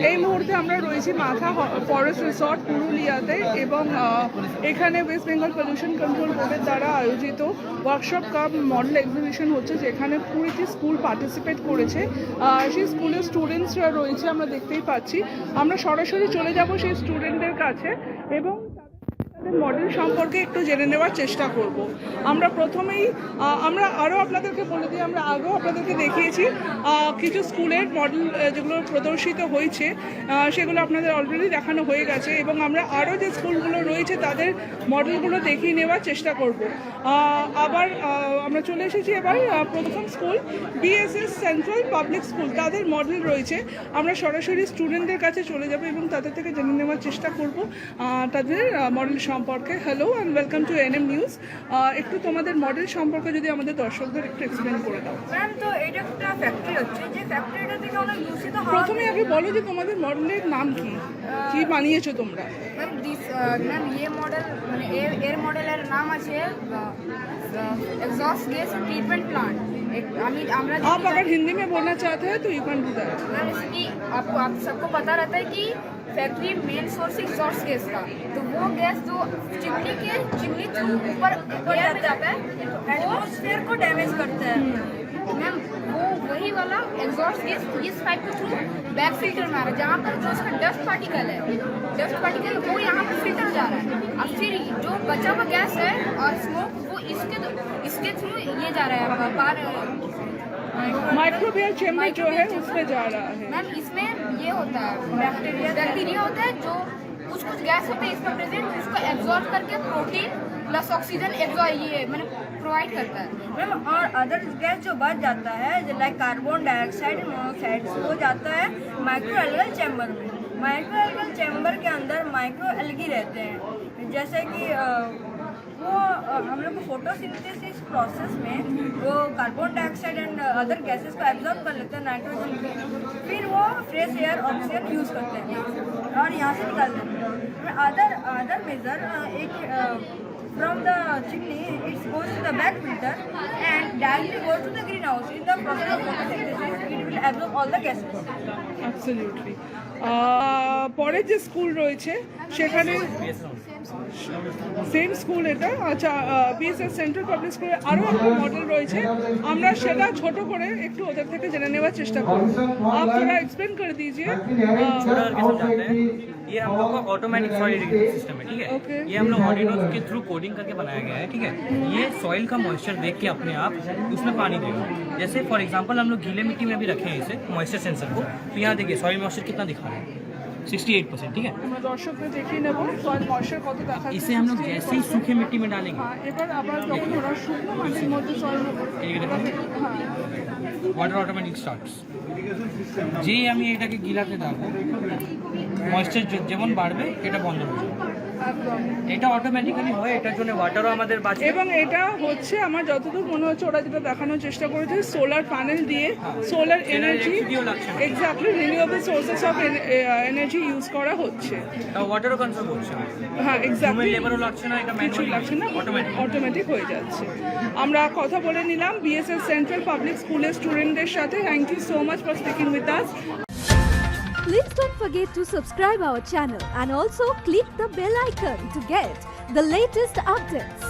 এই মুহূর্তে আমরা রয়েছি মাথা ফরেস্ট রিসর্ট পুরুলিয়াতে এবং এখানে ওয়েস্ট বেঙ্গল পলিউশন কন্ট্রোল বোর্ডের দ্বারা আয়োজিত ওয়ার্কশপ কাম মডেল এক্সিবিশন হচ্ছে, যেখানে কুড়িটি স্কুল পার্টিসিপেট করেছে। সেই স্কুলের স্টুডেন্টসরা রয়েছে, আমরা দেখতেই পাচ্ছি। আমরা সরাসরি চলে যাব সেই স্টুডেন্টদের কাছে এবং মডেল সম্পর্কে একটু জেনে নেওয়ার চেষ্টা করব। আমরা প্রথমেই আমরা আরও আপনাদেরকে বলে দিই, আমরা আগেও আপনাদেরকে দেখিয়েছি কিছু স্কুলের মডেল যেগুলো প্রদর্শিত হয়েছে, সেগুলো আপনাদের অলরেডি দেখানো হয়ে গেছে এবং আমরা আরও যে স্কুলগুলো রয়েছে তাদের মডেলগুলো দেখিয়ে নেওয়ার চেষ্টা করব। আবার আমরা চলে এসেছি এবার প্রথম school BSS central public school, তাদের মডেল রয়েছে। আমরা সরাসরি স্টুডেন্টদের কাছে চলে যাব এবং তাদের থেকে জেনে নেওয়ার চেষ্টা করব তাদের মডেল সম্পর্কে। Hello and welcome to NM news. একটু তোমাদের মডেল সম্পর্কে যদি আমাদের দর্শকদের একটু এক্সপ্লেন করে দাও। ম্যাম, তো এটা একটা ফ্যাক্টরি হচ্ছে, যে ফ্যাক্টরিটা থেকে অনেক দূষিত হাওয়া। প্রথমে আগে বলো যে তোমাদের মডেলের নাম কি, কি বানিয়েছো তোমরা? ম্যাম ये मॉडल মানে এর মডেলের নাম আছে एग्जॉस्ट गैस ट्रीटमेंट प्लांट। আমরা आप अगर हिंदी में बोलना चाहते हैं तो you can do that. Ma'am, जैसे कि आपको आप सबको पता रहता है कि factory main source exhaust gas का, तो वो गैस जो चिमनी थ्रू ऊपर एयर में जाता है, एटमॉस्फेयर को डैमेज करता है। मैम, वो वही वाला एग्जॉस्ट गैस इस पाइप के थ्रू बैक फिल्टर में आ रहा है, जहाँ पर जो उसका डस्ट पार्टिकल वो यहाँ पर फिल्टर जा रहा है। अब फिर जो बचा हुआ गैस है और स्मोक वो इसके थ्रू ये जा रहा है बाहर माइक्रोबियल चेम्बर जो है उसमें जा रहा है। मैम, इसमें ये होता है बैक्टीरिया होता है, जो कुछ गैस होते हैं इसमें प्रेजेंट, उसको एब्जॉर्ब करके प्रोटीन प्लस ऑक्सीजन ये मैंने प्रोवाइड करता है। मैम, और अदर गैस जो बच जाता है लाइक कार्बन डाइऑक्साइड मोनोक्साइड, वो जाता है माइक्रोएल्गल चैम्बर में। माइक्रोएल्गल चैम्बर के अंदर माइक्रो एल्गी रहते हैं, जैसे कि वो हम लोग को फोटोसिंथेसिस प्रोसेस में वो carbon dioxide and other gases को एब्जॉर्ब कर लेते हैं, नाइट्रोजन को, फिर वो फ्रेश एयर ऑक्सीजन यूज़ करते हैं और यहाँ से निकाल देते हैं। अदर मेजर एक from the chimney, it goes to the back filter and directly goes to the greenhouse. In the process of photosynthesis, it will absorb all the gases. Absolutely. পরের যে স্কুল রয়েছে সেখানে সেম স্কুল এটা, আচ্ছা BSS central public স্কুলের আরও একটা model রয়েছে, আমরা সেটা ছোট করে একটু ওদের থেকে জেনে নেওয়ার চেষ্টা করব। आप थोड़ा एक्सप्लेन कर दीजिए। ये हम लोग का ऑटोमेटिक सॉइल इरिगेशन सिस्टम है, ठीक है। ये हम लोग ऑर्डिनो के थ्रू कोडिंग करके बनाया गया है, ठीक है। ये सॉइल का मॉइस्चर देख के अपने आप उसमें पानी देगा। जैसे फॉर एग्जांपल हम लोग गीले मिट्टी में भी रखे हैं इसे मॉइस्चर सेंसर को, तो यहाँ देखिए सॉइल मॉइस्चर कितना दिखा रहा है, 68%, ठीक है। আমরা দর্শকদের দেখিয়ে নেব সয়েল ময়েশ্চার কত দেখা इसे हम लोग जैसे ही सूखे मिट्टी में डालेंगे, এবার আবার যখন ওরা শুকনো মাটির মধ্যে সয়েল ওয়াটার অটোমেটিক স্টার্টস। যেই আমি এটাকে গিলাতে থাকবো, ময়েশ্চার যেমন বাড়বে এটা বন্ধ হয়ে যাবে। এটা অটোমেটিক্যালি হয়, এটার জন্য ওয়াটারও আমাদের বাঁচে। এবং এটা হচ্ছে আমার যতদূর মনে হচ্ছে ওরা যেটা দেখানোর চেষ্টা করেছে সোলার প্যানেল দিয়ে solar energy, exactly renewable sources of energy use করা হচ্ছে। ওয়াটারও কনজার্ভ হচ্ছে, হ্যাঁ এক্স্যাক্টলি, লেবারও লাগছে না, এটা কিছুই লাগছে না, অটোমেটিক হয়ে যাচ্ছে। আমরা কথা বলে নিলাম বিএসএস সেন্ট্রাল পাবলিক স্কুলের স্টুডেন্টদের সাথে। Thank you so much for speaking with us. Please don't forget to subscribe our channel and also click the bell icon to get the latest updates.